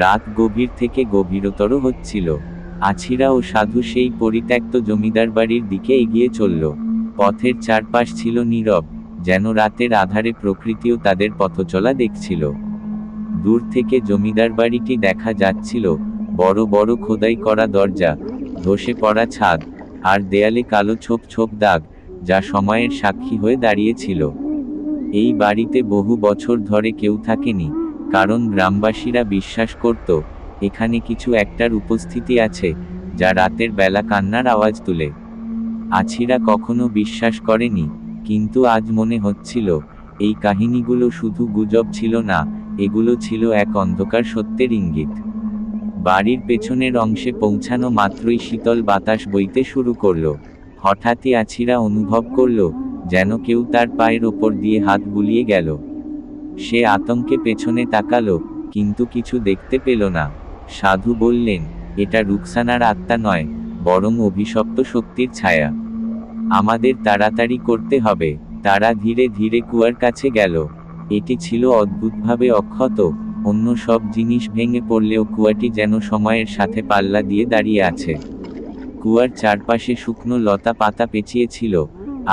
রাত গভীর থেকে গভীরতর হচ্ছিল। আছিরা ও সাধু সেই পরিত্যক্ত জমিদার বাড়ির দিকে এগিয়ে চলল। পথের চারপাশ ছিল নীরব, যেন রাতের আধারে প্রকৃতিও তাদের পথচলা দেখছিল। দূর থেকে জমিদার বাড়িটি দেখা যাচ্ছিল, বড় বড় খোদাই করা দরজা, ধসে পড়া ছাদ, আর দেয়ালে কালো ছোপ ছোপ দাগ, যা সময়ের সাক্ষী হয়ে দাঁড়িয়েছিল। এই বাড়িতে বহু বছর ধরে কেউ থাকেনি, কারণ গ্রামবাসীরা বিশ্বাস করত এখানে কিছু একটার উপস্থিতি আছে, যা রাতের বেলা কান্নার আওয়াজ তুলে। আছিরা কখনো বিশ্বাস করেনি, কিন্তু আজ মনে হচ্ছিল এই কাহিনীগুলো শুধু গুজব ছিল না, এগুলো ছিল এক অন্ধকার সত্যের ইঙ্গিত। বাড়ির পেছনের অংশে পৌঁছানো মাত্রই শীতল বাতাস বইতে শুরু করলো। হঠাৎই আছিরা অনুভব করলো যেন কেউ তার পায়ের ওপর দিয়ে হাত বুলিয়ে গেল। সে আতঙ্কে পেছনে তাকালো, কিন্তু কিছু দেখতে পেল না। সাধু বললেন, এটা রুকসানার আত্মা নয়, বরং অভিশপ্ত শক্তির ছায়া। আমাদের তাড়াতাড়ি করতে হবে। তারা ধীরে ধীরে কুয়ার কাছে গেল। এটি ছিল অদ্ভুতভাবে অক্ষত, অন্য সব জিনিস ভেঙে পড়লেও কুয়াটি যেন সময়ের সাথে পাল্লা দিয়ে দাঁড়িয়ে আছে। কুয়ার চারপাশে শুকনো লতা পাতা পেঁচিয়ে ছিল,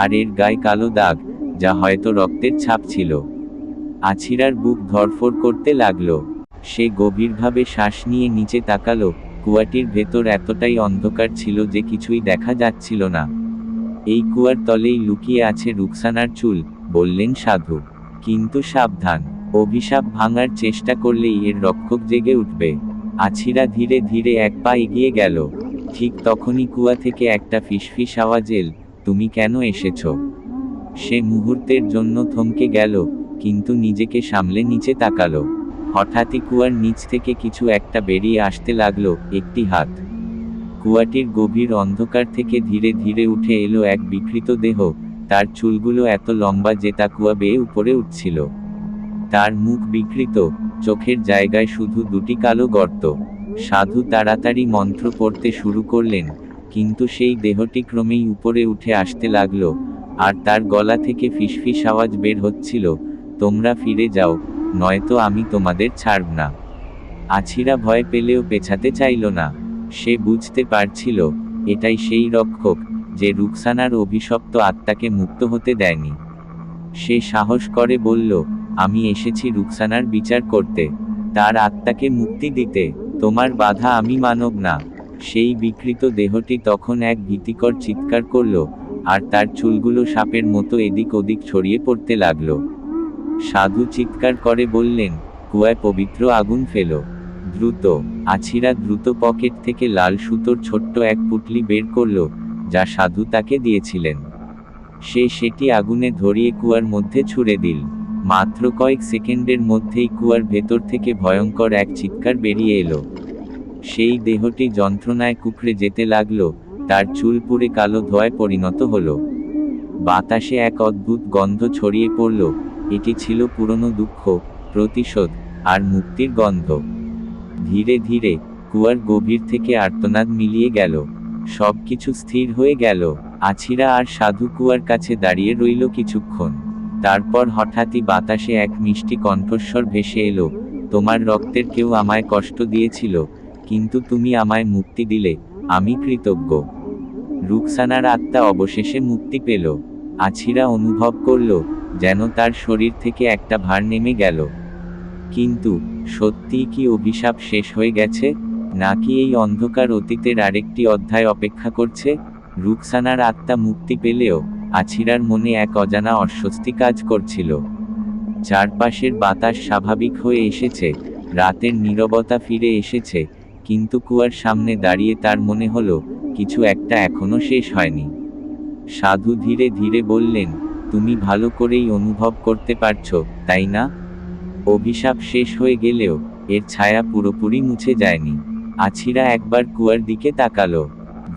আর এর গায়ে কালো দাগ, যা হয়তো রক্তের ছাপ ছিল। আছিরার বুক ধড়ফড় করতে লাগলো। সে গভীরভাবে শ্বাস নিয়ে নিচে তাকালো। কুয়াটির ভেতর এতটাই অন্ধকার ছিল যে কিছুই দেখা যাচ্ছিল না। এই কুয়ার তলেই লুকিয়ে আছে রুকসানার চুল, বললেন সাধু। কিন্তু সাবধান, অভিশাপ ভাঙার চেষ্টা করলেই এর রক্ষক জেগে উঠবে। আছিরা ধীরে ধীরে এক পা এগিয়ে গেল। ঠিক তখনই কুয়া থেকে একটা ফিসফিস আওয়াজ এল, তুমি কেন এসেছো? সে মুহূর্তের জন্য থমকে গেল, কিন্তু নিজেকে সামলে নিচে তাকালো। হঠাৎই কুয়ার নিচ থেকে কিছু একটা বেরিয়ে আসতে লাগলো, একটি হাত। কুয়াটির গভীর অন্ধকার থেকে ধীরে ধীরে উঠে এলো এক বিকৃত দেহ। তার চুলগুলো এত লম্বা যে তা কুয়া বেয়ে উপরে উঠছিল। তার মুখ বিকৃত, চোখের জায়গায় শুধু দুটি কালো গর্ত। সাধু তাড়াতাড়ি মন্ত্র পড়তে শুরু করলেন, কিন্তু সেই দেহটি ক্রমেই উপরে উঠে আসতে লাগলো, আর তার গলা থেকে ফিসফিস আওয়াজ বের হচ্ছিল, তোমরা ফিরে যাও, নয়তো আমি তোমাদের ছাড়ব না। আছিরা ভয় পেলেও পেছাতে চাইল না। সে বুঝতে পারছিল এটাই সেই রক্ষক, যে রুকসানার অভিশপ্ত আত্মাকে মুক্ত হতে দেয়নি। সে সাহস করে বলল, আমি এসেছি রুকসানার বিচার করতে, তার আত্মাকে মুক্তি দিতে। তোমার বাধা আমি মানব না। সেই বিকৃত দেহটি তখন এক ভীতিকর চিৎকার করল, আর তার চুলগুলো সাপের মতো এদিক ওদিক ছড়িয়ে পড়তে লাগলো। সাধু চিৎকার করে বললেন, কুয়ায় পবিত্র আগুন ফেলো দ্রুত। আছিরা দ্রুত পকেট থেকে লাল সুতোর ছোট্ট এক পুঁটলি বের করল, যা সাধু তাকে দিয়েছিলেন। সে সেটি আগুনে ধরিয়ে কুয়ার মধ্যে ছুঁড়ে দিল। মাত্র কয়েক সেকেন্ডের মধ্যেই কুয়ার ভেতর থেকে ভয়ঙ্কর এক চিৎকার বেরিয়ে এলো। সেই দেহটি যন্ত্রণায় কুঁকড়ে যেতে লাগলো, তার চুল পুড়ে কালো ধোঁয়ায় পরিণত হলো। বাতাসে এক অদ্ভুত গন্ধ ছড়িয়ে পড়ল, এটি ছিল পুরনো দুঃখ, প্রতিশোধ, আর মুক্তির গন্ধ। ধীরে ধীরে কুয়ার গভীর থেকে আর্তনাদ মিলিয়ে গেল। সবকিছু স্থির হয়ে গেল। আছিরা আর সাধু কুয়ার কাছে দাঁড়িয়ে রইল কিছুক্ষণ। তারপর হঠাৎই বাতাসে এক মিষ্টি কণ্ঠস্বর ভেসে এলো, তোমার রক্তের কেউ আমায় কষ্ট দিয়েছিল, কিন্তু তুমি আমায় মুক্তি দিলে, আমি কৃতজ্ঞ। রুকসানার আত্মা অবশেষে মুক্তি পেল। আছিরা অনুভব করল যেন তার শরীর থেকে একটা ভার নেমে গেল। কিন্তু সত্যিই কি অভিশাপ শেষ হয়ে গেছে, নাকি এই অন্ধকার অতীতের আরেকটি অধ্যায় অপেক্ষা করছে? রুকসানার আত্মা মুক্তি পেলেও আছিরার মনে এক অজানা অস্বস্তি কাজ করছিল। চারপাশের বাতাস স্বাভাবিক হয়ে এসেছে, রাতের নীরবতা ফিরে এসেছে, কিন্তু কুয়ার সামনে দাঁড়িয়ে তার মনে হলো কিছু একটা এখনো শেষ হয়নি। সাধু ধীরে ধীরে বললেন, তুমি ভালো করেই অনুভব করতে পারছো, তাই না? অভিশাপ শেষ হয়ে গেলেও এর ছায়া পুরোপুরি মুছে যায়নি। আছিরা একবার কুয়ার দিকে তাকালো।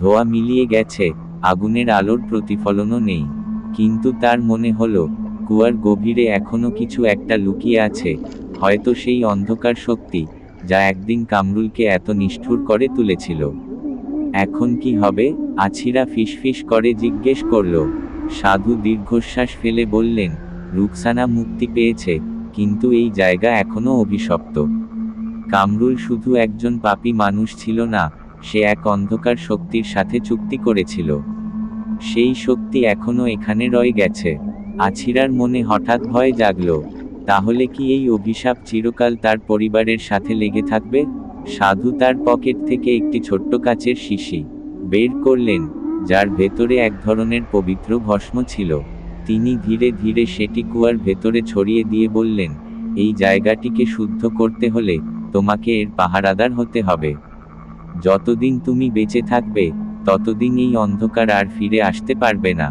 ধোঁয়া মিলিয়ে গেছে, আগুনের আলোর প্রতিফলনও নেই, কিন্তু তার মনে হলো কুয়ার গভীরে এখনো কিছু একটা লুকিয়ে আছে, হয়তো সেই অন্ধকার শক্তি যা একদিন কামরুলকে এত নিষ্ঠুর করে তুলেছিল। এখন কি হবে? আছিরা ফিসফিস করে জিজ্ঞেস করল। সাধু দীর্ঘশ্বাস ফেলে বললেন, রুকসানা মুক্তি পেয়েছে, কিন্তু এই জায়গা এখনো অভিশপ্ত। কামরুল শুধু একজন পাপী মানুষ ছিল না, সে এক অন্ধকার শক্তির সাথে চুক্তি করেছিল। সেই শক্তি এখনো এখানে রয়ে গেছে। আছিরার মনে হঠাৎ ভয় জাগল। তাহলে কি এই অভিশাপ চিরকাল তার পরিবারের সাথে লেগে থাকবে? সাধু তার পকেট থেকে একটি ছোট্ট কাচের শিশি বের করলেন, যার ভেতরে এক ধরনের পবিত্র ভস্ম ছিল। তিনি ধীরে ধীরে সেটি কুয়ার ভেতরে ছড়িয়ে দিয়ে বললেন, এই জায়গাটিকে শুদ্ধ করতে হলে তোমাকে এর পাহারাদার হতে হবে। যতদিন তুমি বেঁচে থাকবে, ততদিন এই অন্ধকার আর ফিরে আসতে পারবে না।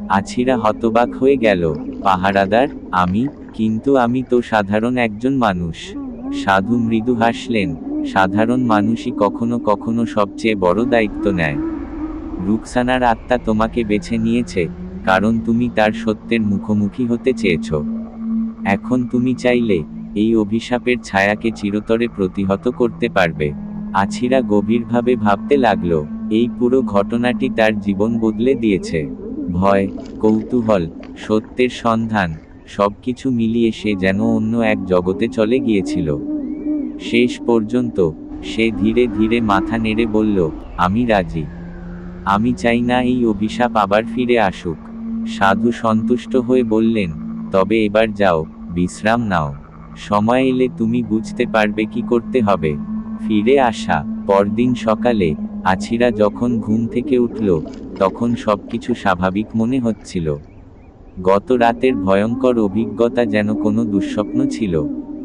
আছিরা হতবাক হয়ে গেল। পাহারাদার? আমি? কিন্তু আমি তো সাধারণ একজন মানুষ। সাধু মৃদু হাসলেন, সাধারণ মানুষই কখনো কখনো সবচেয়ে বড় দায়িত্ব নেয়। রুকসানার আত্মা তোমাকে বেছে নিয়েছে, কারণ তুমি তার সত্যের মুখোমুখি হতে চেয়েছ। এখন তুমি চাইলে এই অভিশাপের ছায়াকে চিরতরে প্রতিহত করতে পারবে। আছিরা গভীরভাবে ভাবতে লাগল। এই পুরো ঘটনাটি তার জীবন বদলে দিয়েছে। ভয়, কৌতূহল, সত্যের সন্ধান, সবকিছু মিলিয়ে সে যেন অন্য এক জগতে চলে গিয়েছিল। শেষ পর্যন্ত সে ধীরে ধীরে মাথা নেড়ে বলল, আমি রাজি। আমি চাই না এই অভিশাপ আবার ফিরে আসুক। সাধু সন্তুষ্ট হয়ে বললেন, তবে এবার যাও, বিশ্রাম নাও। সময় এলে তুমি বুঝতে পারবে কি করতে হবে। ফিরে আসা। পরদিন সকালে আছিরা যখন ঘুম থেকে উঠল, তখন সবকিছু স্বাভাবিক মনে হচ্ছিল। গত রাতের ভয়ঙ্কর অভিজ্ঞতা যেন কোনো দুঃস্বপ্ন ছিল।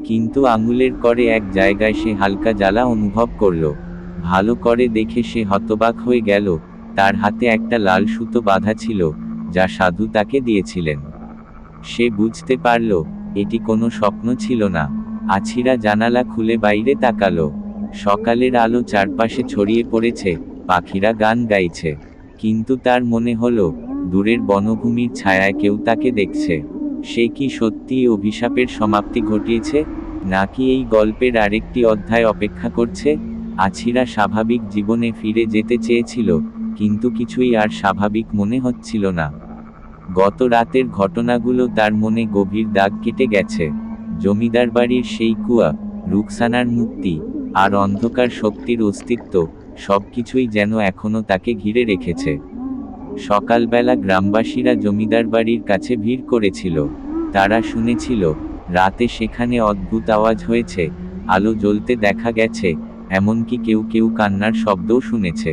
কিন্তু আঙুলের করে এক জায়গায় সে হালকা জ্বালা অনুভব করল। ভালো করে দেখে সে হতবাক হয়ে গেল। তার হাতে একটা লাল সুতো বাঁধা ছিল, যা সাধু তাকে দিয়েছিলেন। সে বুঝতে পারল, এটি কোনো স্বপ্ন ছিল না। আছিরা জানালা খুলে বাইরে তাকালো। সকালের আলো চারপাশে ছড়িয়ে পড়েছে, পাখিরা গান গাইছে। কিন্তু তার মনে হলো, দূরের বনভূমির ছায়ায় কেউ তাকে দেখছে। সে কি সত্যিই অভিশাপের সমাপ্তি ঘটিয়েছে, নাকি এই গল্পের আরেকটি অধ্যায় অপেক্ষা করছে? আছিরা স্বাভাবিক জীবনে ফিরে যেতে চেয়েছিল, কিন্তু কিছুই আর স্বাভাবিক মনে হচ্ছিল না। গত রাতের ঘটনাগুলো তার মনে গভীর দাগ কেটে গেছে। জমিদার বাড়ির সেই কুয়া, রুকসানার মুক্তি, আর অন্ধকার শক্তির অস্তিত্ব, সবকিছুই যেন এখনো তাকে ঘিরে রেখেছে। সকালবেলা গ্রামবাসীরা জমিদার বাড়ির কাছে ভিড় করেছিল। তারা শুনেছিল, রাতে সেখানে অদ্ভুত আওয়াজ হয়েছে, আলো জ্বলতে দেখা গেছে, এমনকি কেউ কেউ কান্নার শব্দও শুনেছে।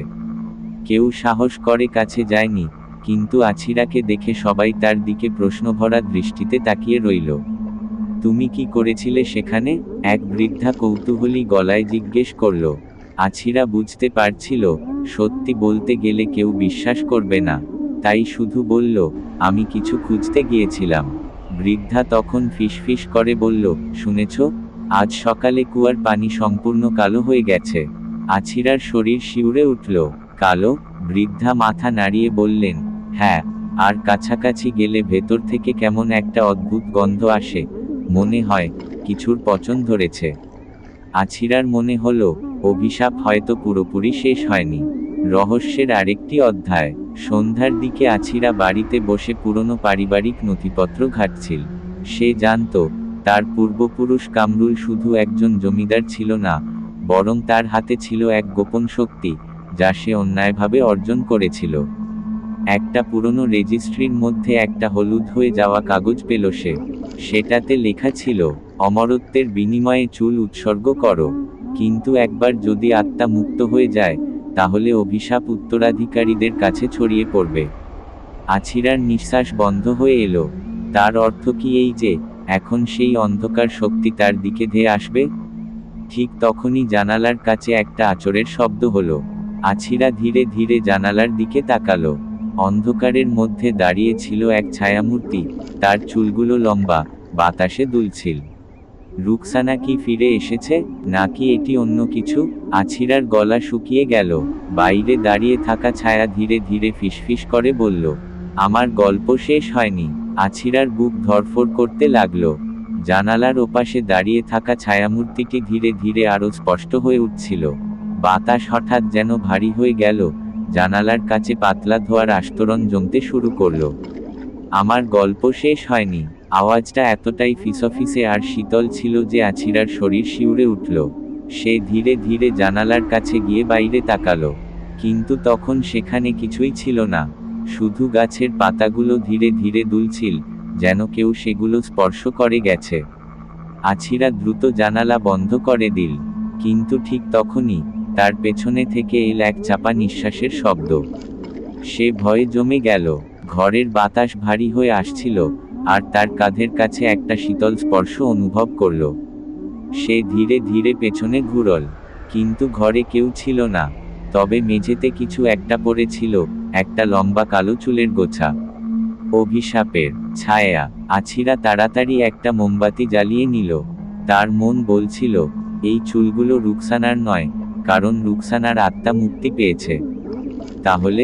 কেউ সাহস করে কাছে যায়নি, কিন্তু আছিরাকে দেখে সবাই তার দিকে প্রশ্নভরা দৃষ্টিতে তাকিয়ে রইল। তুমি কি করেছিলে সেখানে? এক বৃদ্ধা কৌতূহলী গলায় জিজ্ঞেস করল। আছিরা বুঝতে পারছিল, সত্যি বলতে গেলে কেউ বিশ্বাস করবে না। তাই শুধু বলল, আমি কিছু খুঁজতে গিয়েছিলাম। বৃদ্ধা তখন ফিসফিস করে বলল, শুনেছ? আজ সকালে কুয়ার পানি সম্পূর্ণ কালো হয়ে গেছে। আছিরার শরীর শিউরে উঠল। কালো? বৃদ্ধা মাথা নাড়িয়ে বললেন, হ্যাঁ, আর কাছাকাছি গেলে ভেতর থেকে কেমন একটা অদ্ভুত গন্ধ আসে, মনে হয় কিছুর পচন ধরেছে। আছিরার মনে হলো, অভিশাপ হয়তো পুরোপুরি শেষ হয়নি। রহস্যের আরেকটি অধ্যায়। সন্ধ্যার দিকে আছিরা বাড়িতে বসে পুরনো পারিবারিক নথিপত্র ঘাঁটছিল। সে জানত, তার পূর্বপুরুষ কামরুল শুধু একজন জমিদার ছিল না, বরং তার হাতে ছিল এক গোপন শক্তি, যা সে অন্যায়ভাবে অর্জন করেছিল। একটা পুরনো রেজিস্ট্রির মধ্যে একটা হলুদ হয়ে যাওয়া কাগজ পেল সে। সেটাতে লেখা ছিল, অমরত্বের বিনিময়ে চুল উৎসর্গ করো। কিন্তু একবার যদি আত্মা মুক্ত হয়ে যায়, তাহলে অভিশাপ উত্তরাধিকারীদের কাছে ছড়িয়ে পড়বে। আছিরার নিঃশ্বাস বন্ধ হয়ে এলো। তার অর্থ কি এই যে, এখন সেই অন্ধকার শক্তি তার দিকে ধেয়ে আসবে? ঠিক তখনই জানালার কাছে একটা আঁচড়ের শব্দ হলো। আছিরা ধীরে ধীরে জানালার দিকে তাকালো। অন্ধকারের মধ্যে দাঁড়িয়ে ছিল এক ছায়ামূর্তি, তার চুলগুলো লম্বা, বাতাসে দুলছিল। রুকসানা কি ফিরে এসেছে, নাকি এটি অন্য কিছু? আছিরার গলা শুকিয়ে গেল। বাইরে দাঁড়িয়ে থাকা ছায়া ধীরে ধীরে ফিসফিস করে বলল, আমার গল্প শেষ হয়নি। আছিরার বুক ধড়ফড় করতে লাগলো। জানালার ওপাশে দাঁড়িয়ে থাকা ছায়ামূর্তিটি ধীরে ধীরে আরো স্পষ্ট হয়ে উঠছিল। বাতাস হঠাৎ যেন ভারী হয়ে গেল, জানালার কাছে পাতলা ধোঁয়ার আস্তরণ জমতে শুরু করলো। আমার গল্প শেষ হয়নি। আওয়াজটা এতটাই ফিসফিসে আর শীতল ছিল যে আছিরার শরীর শিউরে উঠল। সে ধীরে ধীরে জানালার কাছে গিয়ে বাইরে তাকালো, কিন্তু তখন সেখানে কিছুই ছিল না, শুধু গাছের পাতাগুলো ধীরে ধীরে দুলছিল, যেন কেউ সেগুলো স্পর্শ করে গেছে। আছিরা দ্রুত জানালা বন্ধ করে দিল, কিন্তু ঠিক তখনই তার পেছনে থেকে এল এক চাপা নিঃশ্বাসের শব্দ। সে ভয়ে জমে গেল। ঘরের বাতাস ভারী হয়ে আসছিল, আর তার কাঁধের কাছে একটা শীতল স্পর্শ অনুভব করল। সে ধীরে ধীরে পেছনে ঘুরল, কিন্তু ঘরে কেউ ছিল না, তবে মেঝেতে কিছু একটা পড়েছিল, একটা লম্বা কালো চুলের গোছা। অভিশাপের ছায়া। আছিরা তাড়াতাড়ি একটা মোমবাতি জ্বালিয়ে নিল। তার মন বলছিল, এই চুলগুলো রুকসানার নয়, কারণ রুকসানার আত্মা মুক্তি পেয়েছে। তাহলে